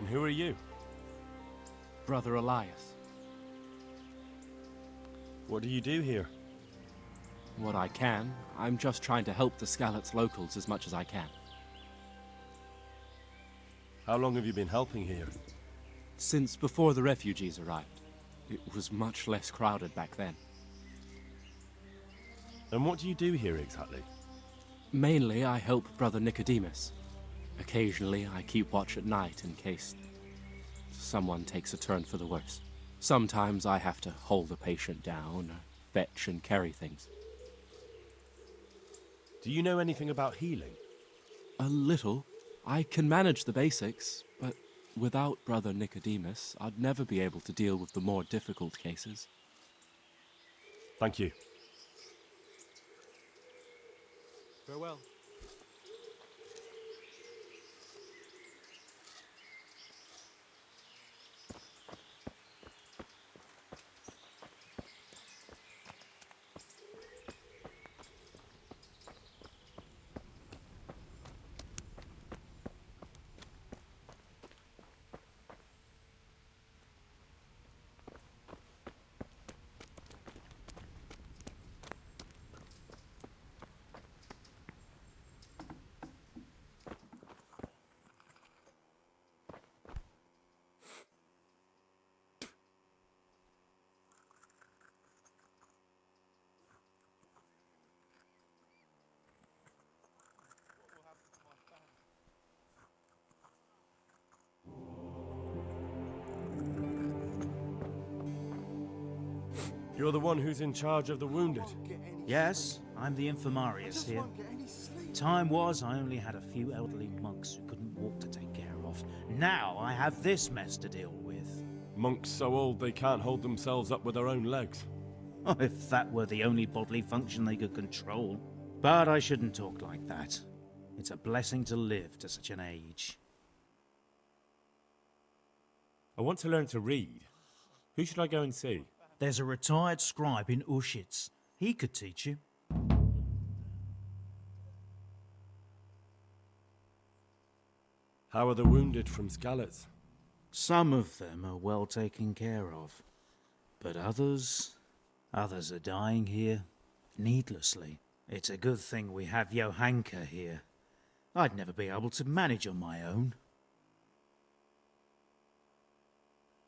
who are you? Brother Elias. What do you do here? What I can. I'm just trying to help the Skalitz locals as much as I can. How long have you been helping here? Since before the refugees arrived. It was much less crowded back then. And what do you do here exactly? Mainly, I help Brother Nicodemus. Occasionally, I keep watch at night in case someone takes a turn for the worse. Sometimes I have to hold a patient down, fetch and carry things. Do you know anything about healing? A little. I can manage the basics, but without Brother Nicodemus, I'd never be able to deal with the more difficult cases. Thank you. Farewell. You're the one who's in charge of the wounded. Yes, I'm the infirmarius here. Time was I only had a few elderly monks who couldn't walk to take care of. Now I have this mess to deal with. Monks so old they can't hold themselves up with their own legs. Oh, if that were the only bodily function they could control. But I shouldn't talk like that. It's a blessing to live to such an age. I want to learn to read. Who should I go and see? There's a retired scribe in Ushitz. He could teach you. How are the wounded from Skalitz? Some of them are well taken care of. But others are dying here, needlessly. It's a good thing we have Johanka here. I'd never be able to manage on my own.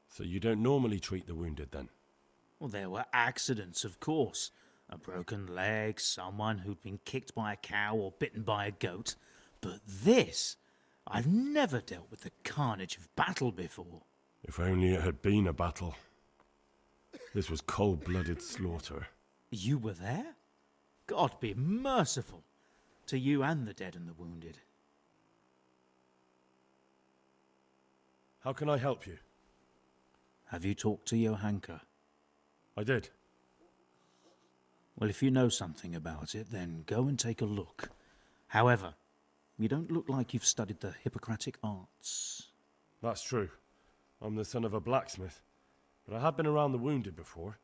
So you don't normally treat the wounded then? Well, there were accidents, of course. A broken leg, someone who'd been kicked by a cow or bitten by a goat. But this, I've never dealt with the carnage of battle before. If only it had been a battle. This was cold-blooded slaughter. You were there? God be merciful to you and the dead and the wounded. How can I help you? Have you talked to Johanka? I did. Well, if you know something about it, then go and take a look. However, you don't look like you've studied the Hippocratic arts. That's true. I'm the son of a blacksmith, but I have been around the wounded before.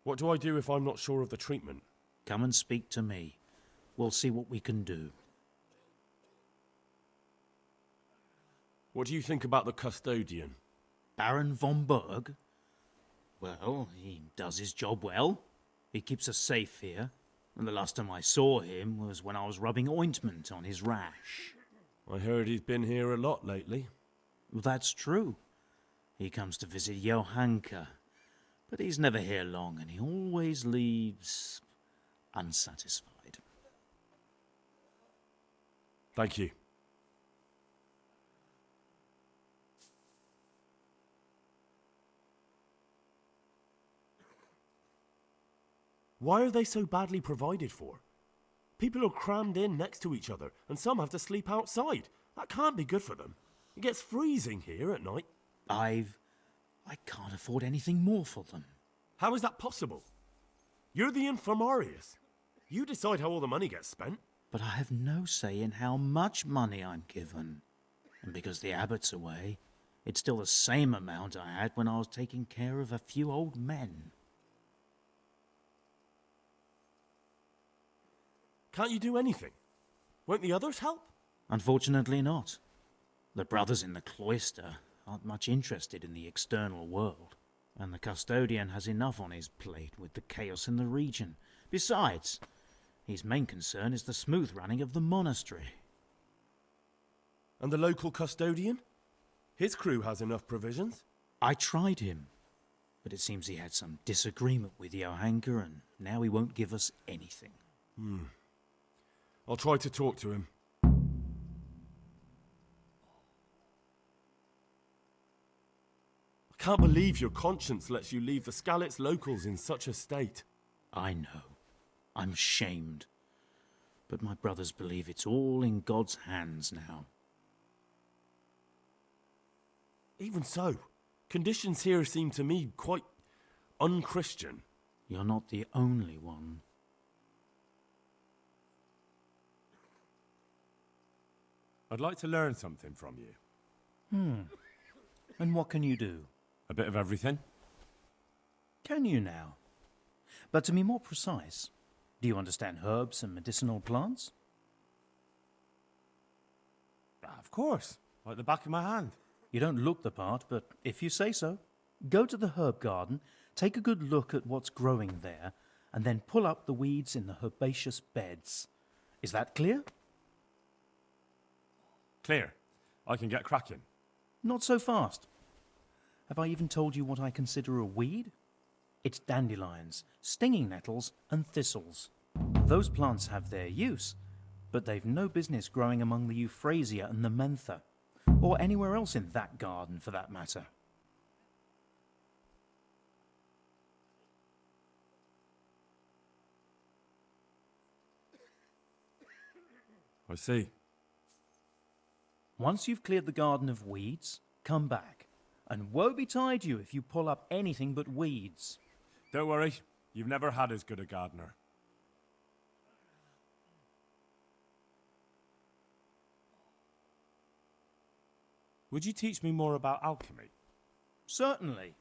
What do I do if I'm not sure of the treatment? Come and speak to me. We'll see what we can do. What do you think about the custodian? Baron von Berg? Well, he does his job well. He keeps us safe here. And the last time I saw him was when I was rubbing ointment on his rash. I heard he's been here a lot lately. Well, that's true. He comes to visit Johanka. But he's never here long, and he always leaves unsatisfied. Thank you. Why are they so badly provided for? People are crammed in next to each other, and some have to sleep outside. That can't be good for them. It gets freezing here at night. I can't afford anything more for them. How is that possible? You're the infirmarius. You decide how all the money gets spent. But I have no say in how much money I'm given. And because the abbot's away, it's still the same amount I had when I was taking care of a few old men. Can't you do anything? Won't the others help? Unfortunately not. The brothers in the cloister aren't much interested in the external world, and the custodian has enough on his plate with the chaos in the region. Besides, his main concern is the smooth running of the monastery. And the local custodian? His crew has enough provisions. I tried him, but it seems he had some disagreement with Johanka, and now he won't give us anything. I'll try to talk to him. I can't believe your conscience lets you leave the Skalitz locals in such a state. I know. I'm shamed. But my brothers believe it's all in God's hands now. Even so, conditions here seem to me quite unchristian. You're not the only one. I'd like to learn something from you. And what can you do? A bit of everything. Can you now? But to be more precise, do you understand herbs and medicinal plants? Of course. Like the back of my hand. You don't look the part, but if you say so, go to the herb garden, take a good look at what's growing there, and then pull up the weeds in the herbaceous beds. Is that clear? Clear. I can get cracking. Not so fast. Have I even told you what I consider a weed? It's dandelions, stinging nettles, and thistles. Those plants have their use, but they've no business growing among the euphrasia and the mentha, or anywhere else in that garden for that matter. I see. Once you've cleared the garden of weeds, come back. And woe betide you if you pull up anything but weeds. Don't worry. You've never had as good a gardener. Would you teach me more about alchemy? Certainly.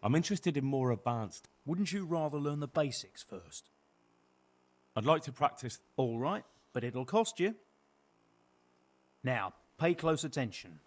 I'm interested in more advanced. Wouldn't you rather learn the basics first? I'd like to practice. All right, but it'll cost you. Now, pay close attention.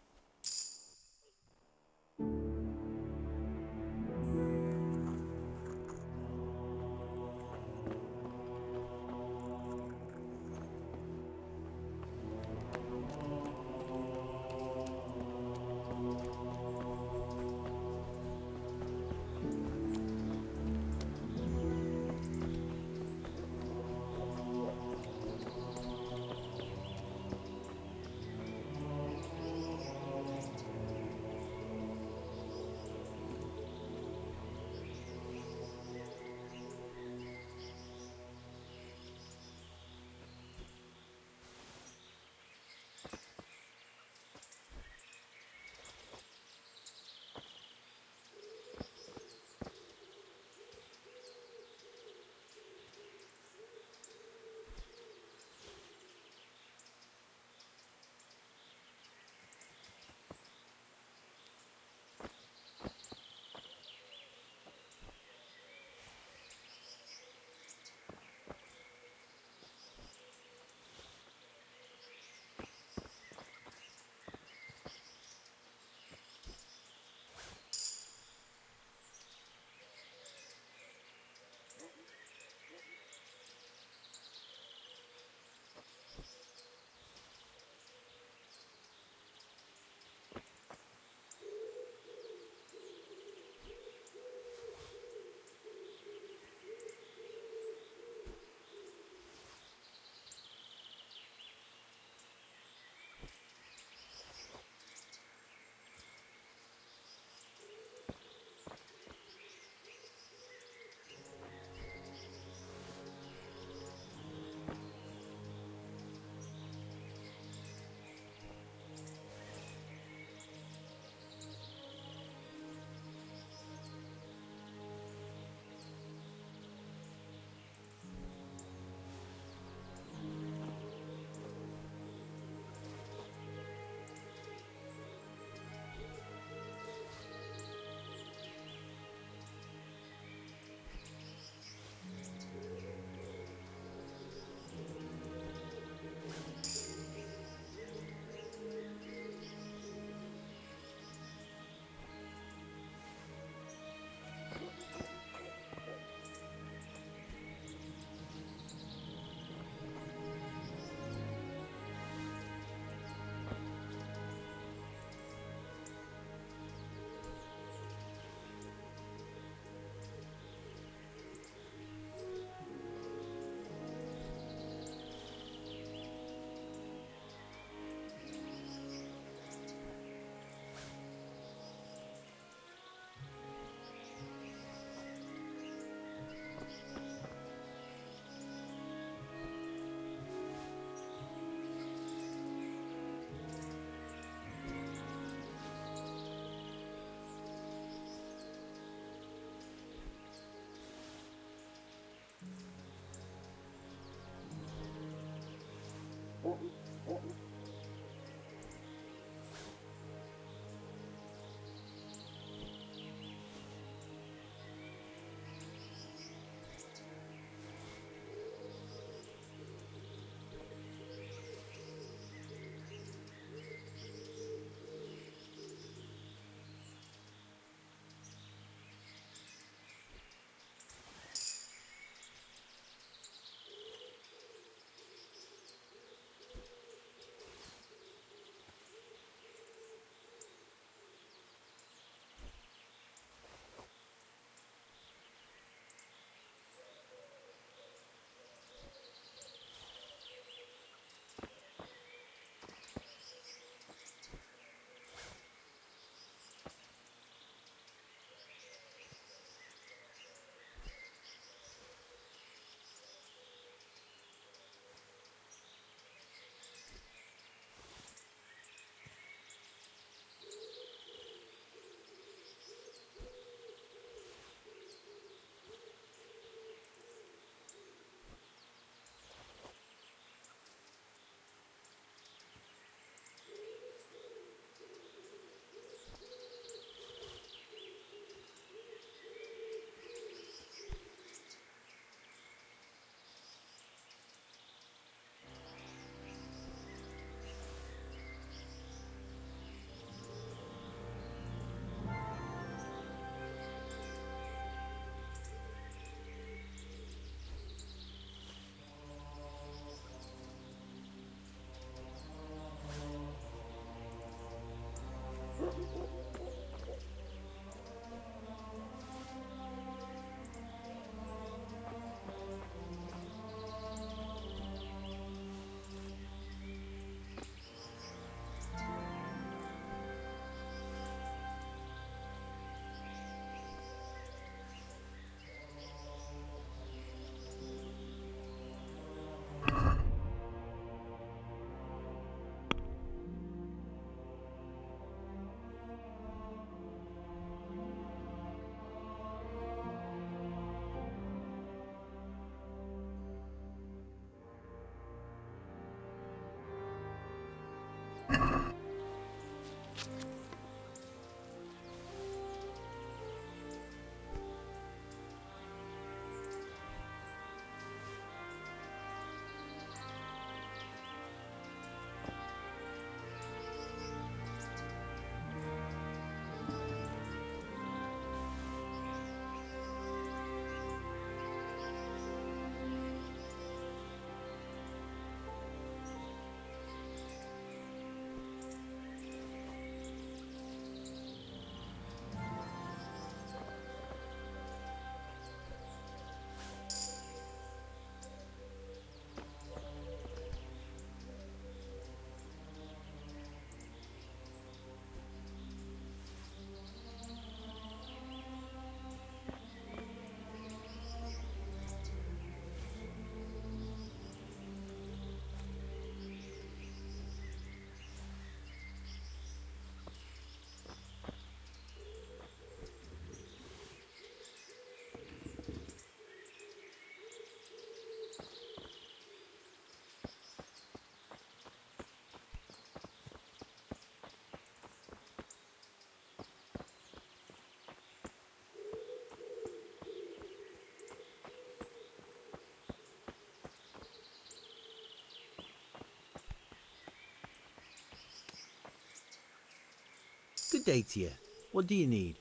Good day to you. What do you need?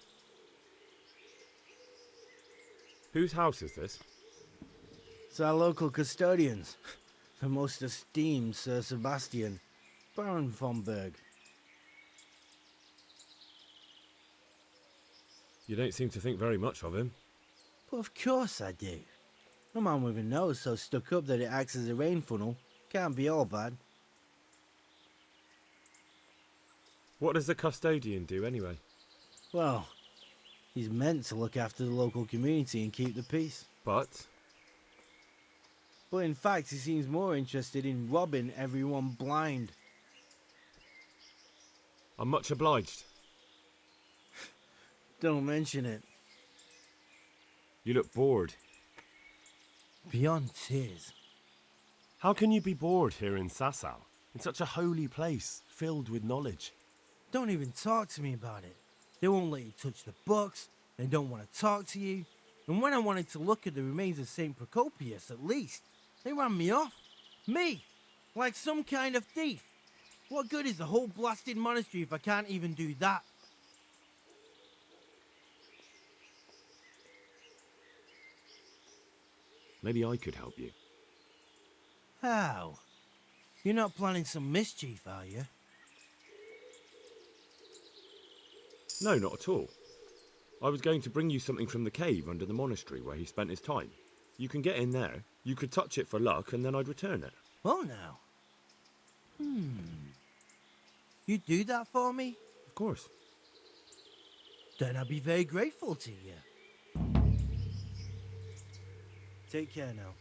Whose house is this? It's our local custodians. The most esteemed Sir Sebastian, Baron von Berg. You don't seem to think very much of him. But of course I do. A man with a nose so stuck up that it acts as a rain funnel can't be all bad. What does the custodian do anyway? Well, he's meant to look after the local community and keep the peace. But But in fact, he seems more interested in robbing everyone blind. I'm much obliged. Don't mention it. You look bored. Beyond tears. How can you be bored here in Sasau, in such a holy place filled with knowledge? Don't even talk to me about it. They won't let you touch the books, they don't want to talk to you, and when I wanted to look at the remains of St. Procopius at least, they ran me off. Me! Like some kind of thief. What good is the whole blasted monastery if I can't even do that? Maybe I could help you. How? You're not planning some mischief, are you? No, not at all. I was going to bring you something from the cave under the monastery where he spent his time. You can get in there, you could touch it for luck, and then I'd return it. Oh, now. You do that for me? Of course. Then I'll be very grateful to you. Take care now.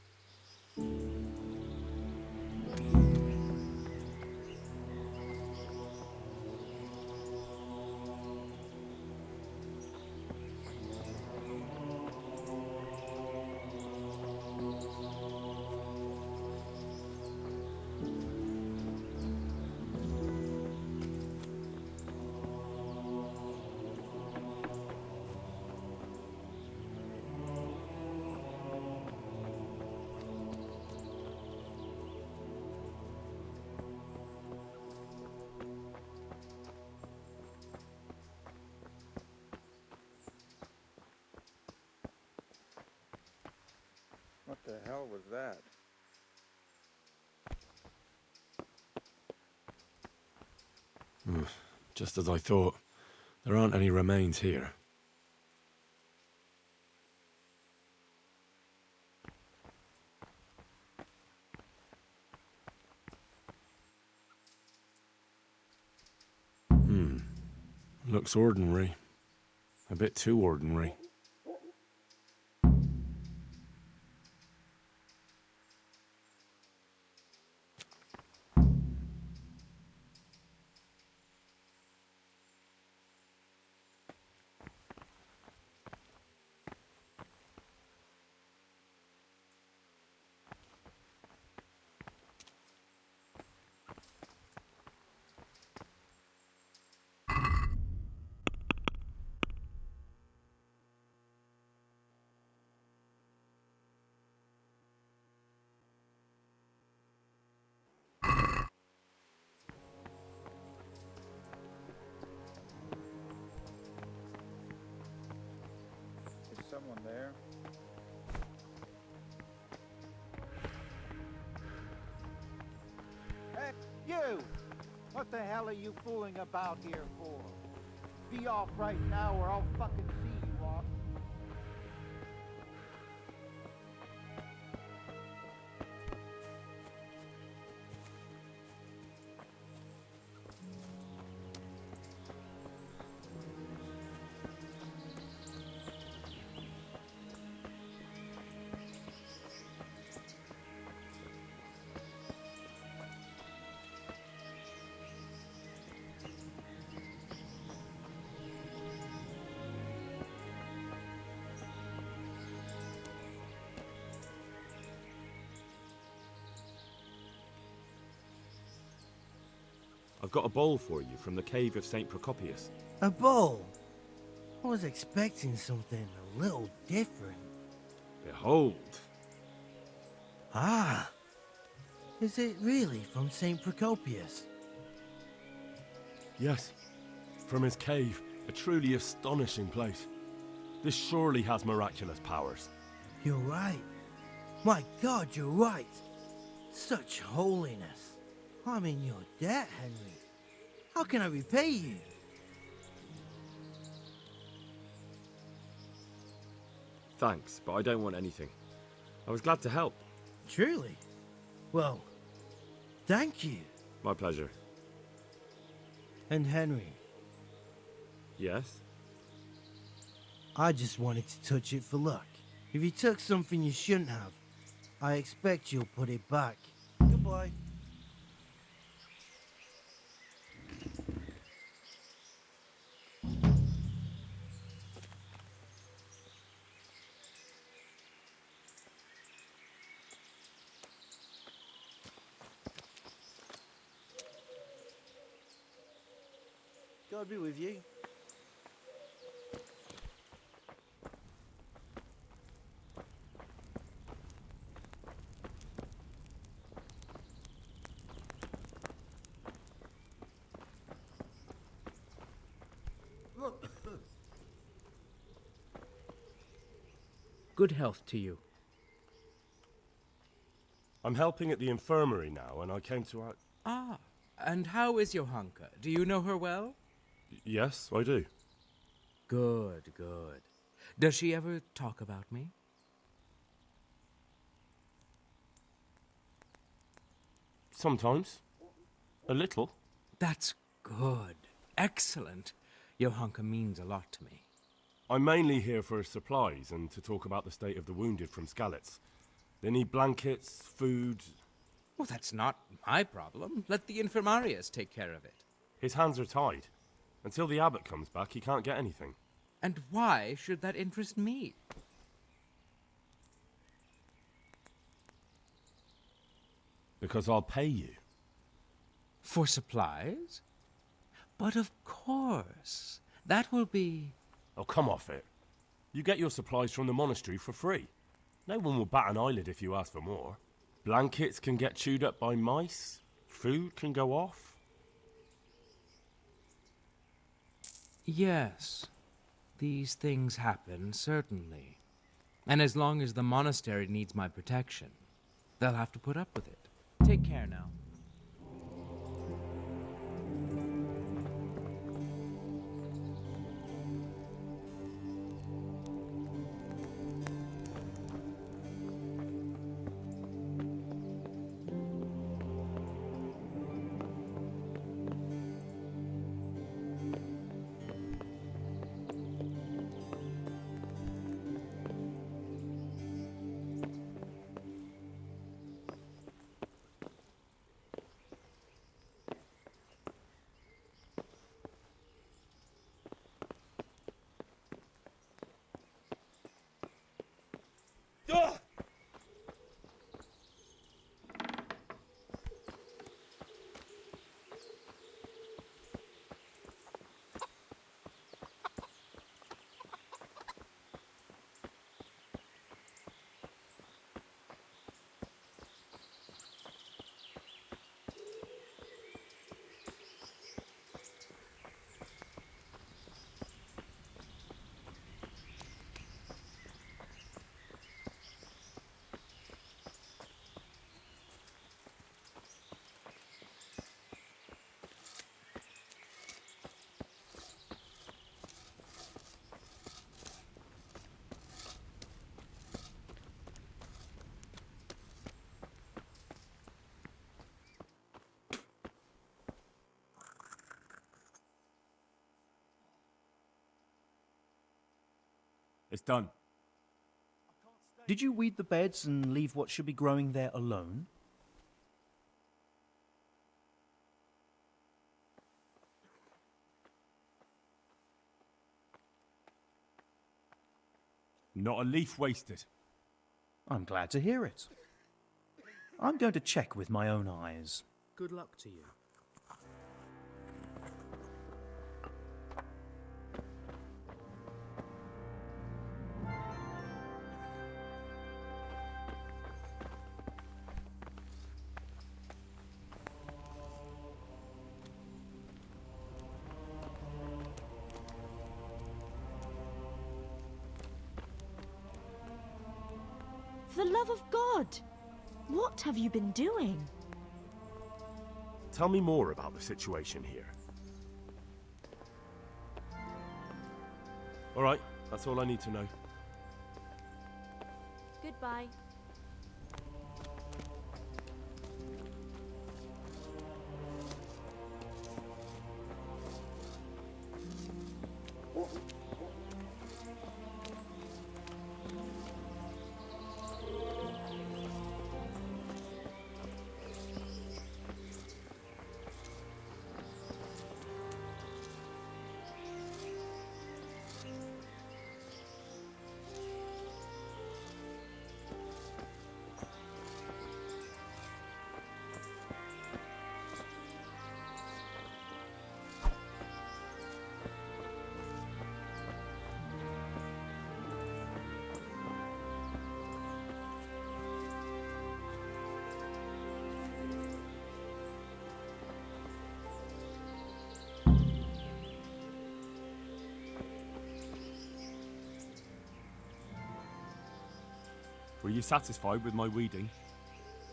What the hell was that? Just as I thought. There aren't any remains here. Looks ordinary. A bit too ordinary. Is someone there? Hey, you! What the hell are you fooling about here for? Be off right now or I'll fucking see you off. I've got a bowl for you from the cave of St. Procopius. A bowl? I was expecting something a little different. Behold! Ah! Is it really from St. Procopius? Yes. From his cave. A truly astonishing place. This surely has miraculous powers. You're right. My God, you're right. Such holiness. I'm in your debt, Henry. How can I repay you? Thanks, but I don't want anything. I was glad to help. Truly? Well, thank you. My pleasure. And Henry, Yes? I just wanted to touch it for luck. If you took something you shouldn't have, I expect you'll put it back. Goodbye. God be with you. Good health to you. I'm helping at the infirmary now, and I came to... Ah, and how is Johanka? Do you know her well? Yes, I do. Good, good. Does she ever talk about me? Sometimes. A little. That's good. Excellent. Johanka means a lot to me. I'm mainly here for supplies and to talk about the state of the wounded from Skalitz. They need blankets, food... Well, that's not my problem. Let the infirmarius take care of it. His hands are tied. Until the abbot comes back, he can't get anything. And why should that interest me? Because I'll pay you. For supplies? But of course. That will be... Oh, come off it. You get your supplies from the monastery for free. No one will bat an eyelid if you ask for more. Blankets can get chewed up by mice. Food can go off. Yes. These things happen, certainly. And as long as the monastery needs my protection, they'll have to put up with it. Take care now. It's done. Did you weed the beds and leave what should be growing there alone? Not a leaf wasted. I'm glad to hear it. I'm going to check with my own eyes. Good luck to you. For the love of God! What have you been doing? Tell me more about the situation here. All right, that's all I need to know. Goodbye. Were you satisfied with my weeding?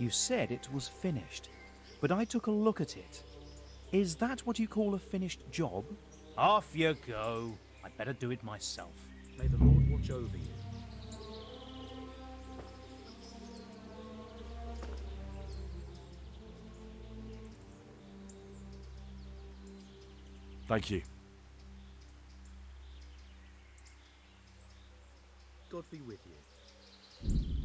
You said it was finished, but I took a look at it. Is that what you call a finished job? Off you go. I'd better do it myself. May the Lord watch over you. Thank you. God be with you.